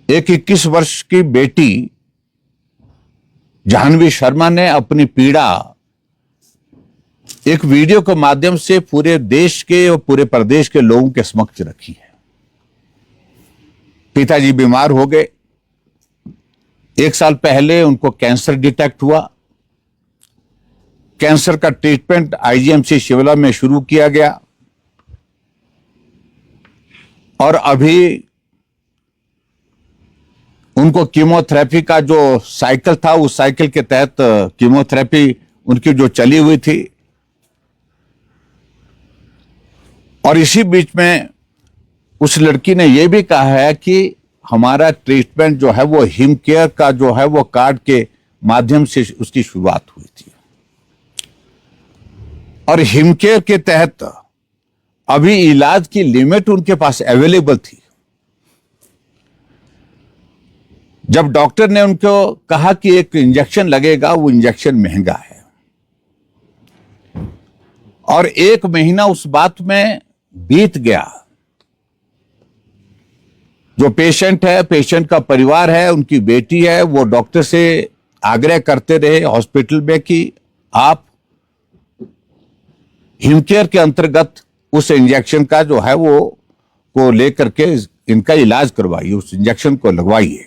एक 21 वर्ष की बेटी जाह्नवी शर्मा ने अपनी पीड़ा एक वीडियो के माध्यम से पूरे देश के और पूरे प्रदेश के लोगों के समक्ष रखी है। पिताजी बीमार हो गए। 1 साल पहले उनको कैंसर डिटेक्ट हुआ। कैंसर का ट्रीटमेंट आईजीएमसी शिमला में शुरू किया गया और अभी उनको कीमोथेरेपी का जो साइकिल था, उस साइकिल के तहत कीमोथेरेपी उनकी जो चली हुई थी। और इसी बीच में उस लड़की ने यह भी कहा है कि हमारा ट्रीटमेंट जो है वो हिमकेयर का जो है वो कार्ड के माध्यम से उसकी शुरुआत हुई थी और हिमकेयर के तहत अभी इलाज की लिमिट उनके पास अवेलेबल थी। जब डॉक्टर ने उनको कहा कि एक इंजेक्शन लगेगा, वो इंजेक्शन महंगा है और 1 महीना उस बात में बीत गया। जो पेशेंट है, पेशेंट का परिवार है, उनकी बेटी है, वो डॉक्टर से आग्रह करते रहे हॉस्पिटल में कि आप हिमकेयर के अंतर्गत उस इंजेक्शन का जो है वो को लेकर के इनका इलाज करवाइए, उस इंजेक्शन को लगवाइए।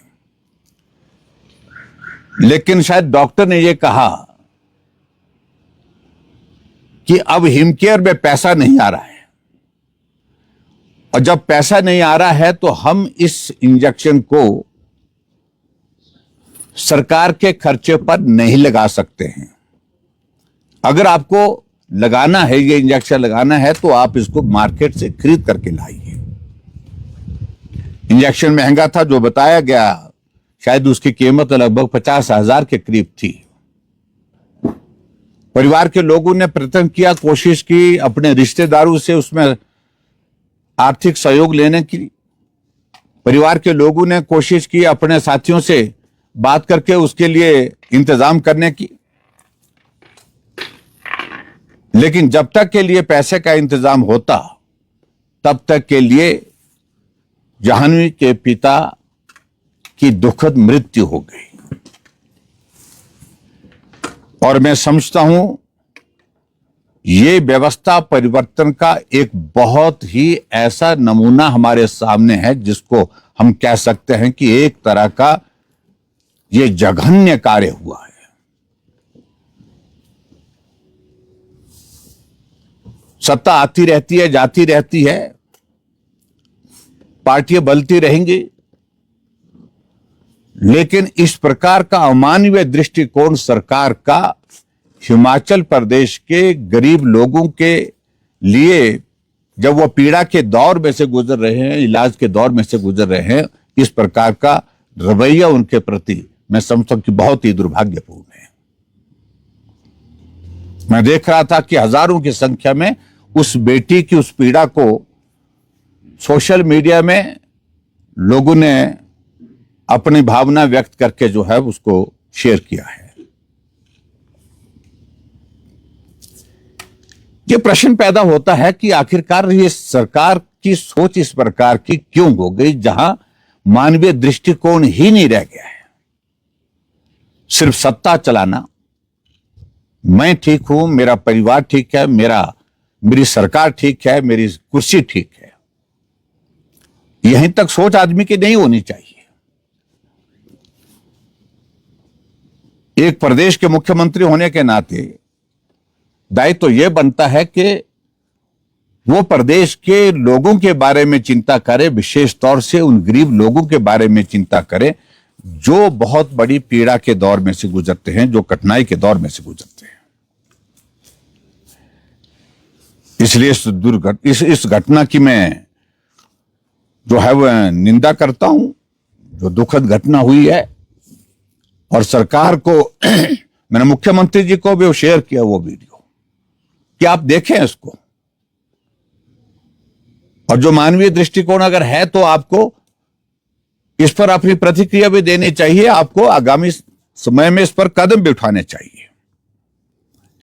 लेकिन शायद डॉक्टर ने ये कहा कि अब हिमकेयर में पैसा नहीं आ रहा है और जब पैसा नहीं आ रहा है तो हम इस इंजेक्शन को सरकार के खर्चे पर नहीं लगा सकते हैं। अगर आपको लगाना है, ये इंजेक्शन लगाना है, तो आप इसको मार्केट से खरीद करके लाइए। इंजेक्शन महंगा था, जो बताया गया शायद उसकी कीमत लगभग 50,000 के करीब थी। परिवार के लोगों ने प्रयत्न किया, कोशिश की अपने रिश्तेदारों से उसमें आर्थिक सहयोग लेने की। परिवार के लोगों ने कोशिश की अपने साथियों से बात करके उसके लिए इंतजाम करने की। लेकिन जब तक के लिए पैसे का इंतजाम होता, तब तक के लिए जाह्नवी के पिता की दुखद मृत्यु हो गई। और मैं समझता हूं ये व्यवस्था परिवर्तन का एक बहुत ही ऐसा नमूना हमारे सामने है जिसको हम कह सकते हैं कि एक तरह का ये जघन्य कार्य हुआ है। सत्ता आती रहती है, जाती रहती है, पार्टियां बदलती रहेंगी, लेकिन इस प्रकार का अमानवीय दृष्टिकोण सरकार का हिमाचल प्रदेश के गरीब लोगों के लिए, जब वो पीड़ा के दौर में से गुजर रहे हैं, इलाज के दौर में से गुजर रहे हैं, इस प्रकार का रवैया उनके प्रति मैं समझता हूं कि बहुत ही दुर्भाग्यपूर्ण है। मैं देख रहा था कि हजारों की संख्या में उस बेटी की उस पीड़ा को सोशल मीडिया में लोगों ने अपनी भावना व्यक्त करके जो है उसको शेयर किया है। ये प्रश्न पैदा होता है कि आखिरकार ये सरकार की सोच इस प्रकार की क्यों हो गई, जहां मानवीय दृष्टिकोण ही नहीं रह गया है। सिर्फ सत्ता चलाना, मैं ठीक हूं, मेरा परिवार ठीक है, मेरी सरकार ठीक है, मेरी कुर्सी ठीक है, यहीं तक सोच आदमी की नहीं होनी चाहिए। एक प्रदेश के मुख्यमंत्री होने के नाते दायित्व तो यह बनता है कि वो प्रदेश के लोगों के बारे में चिंता करे, विशेष तौर से उन गरीब लोगों के बारे में चिंता करे जो बहुत बड़ी पीड़ा के दौर में से गुजरते हैं, जो कठिनाई के दौर में से गुजरते हैं। इसलिए इस घटना की मैं जो है वह निंदा करता हूं, जो दुखद घटना हुई है। और सरकार को मैंने मुख्यमंत्री जी को भी शेयर किया वो वीडियो कि आप देखें इसको, और जो मानवीय दृष्टिकोण अगर है तो आपको इस पर अपनी प्रतिक्रिया भी देनी चाहिए, आपको आगामी समय में इस पर कदम भी उठाने चाहिए।